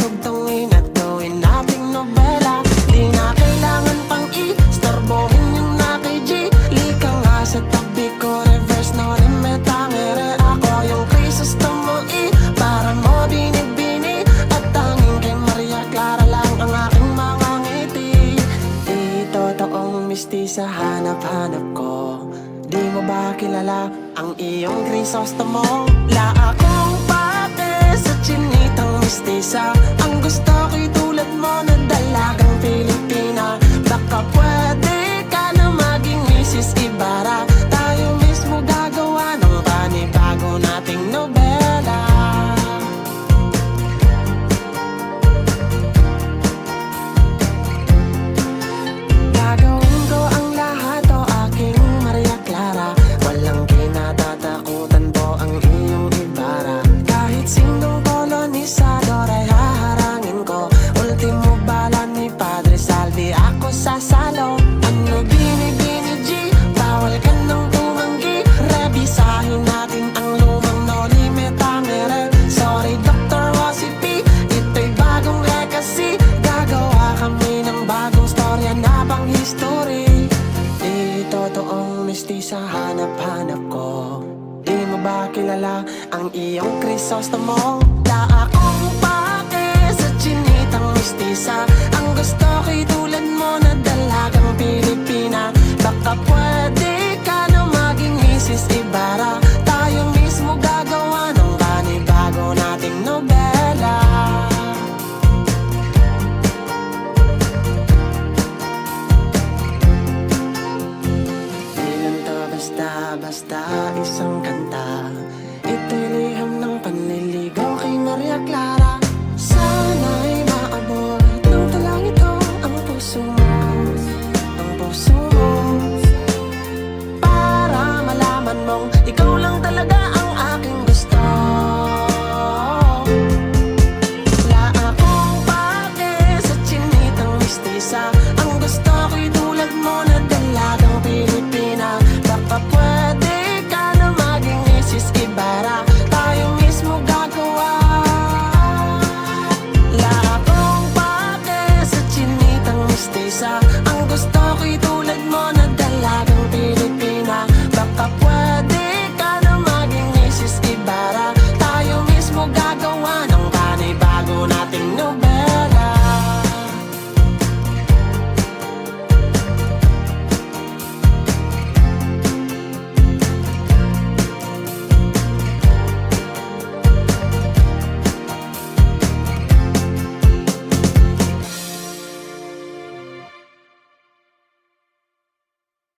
dugtongin at gawin nating nobela. Di na kailangan pang i-starbohin yung na kay G. Lika nga sa tabi ko, reverse no rin metangere. Ako yung Crisostomo para mo binibini. At tanging kay Maria Clara lang ang aking mga ngiti. Di totoong mistisa hanap-hanap ko. Di mo ba kilala ang iyong Crisostomo? La akong pate sa chinitang mistisa. Ang gusto ko'y tulad mo na dalagang Pilipina. Baka pwede ka na maging Mrs. Ibarra. Tayo mismo gagawa ng panibago nating nobela. Gagawin ko ang lahat o aking Maria Clara. Walang kinatatakutan po ang iyong Ibarra. Kahit sinong kolonisador ay haharangin ko. Ultimo bala ni Padre Salvi, ako sasalo. Ano binibini G? Bawal ka nang tumanggi. Rebisahin natin ang lumang noli me tangere. Sorry Dr. Rosie P, ito'y bagong legacy. Gagawa kami ng bagong storya na pang history. Di totoong mistisa hanap-hanap ko. Di mo ba kilala ang iyong Crisostomo? La akong pake sa chinitang mistisa.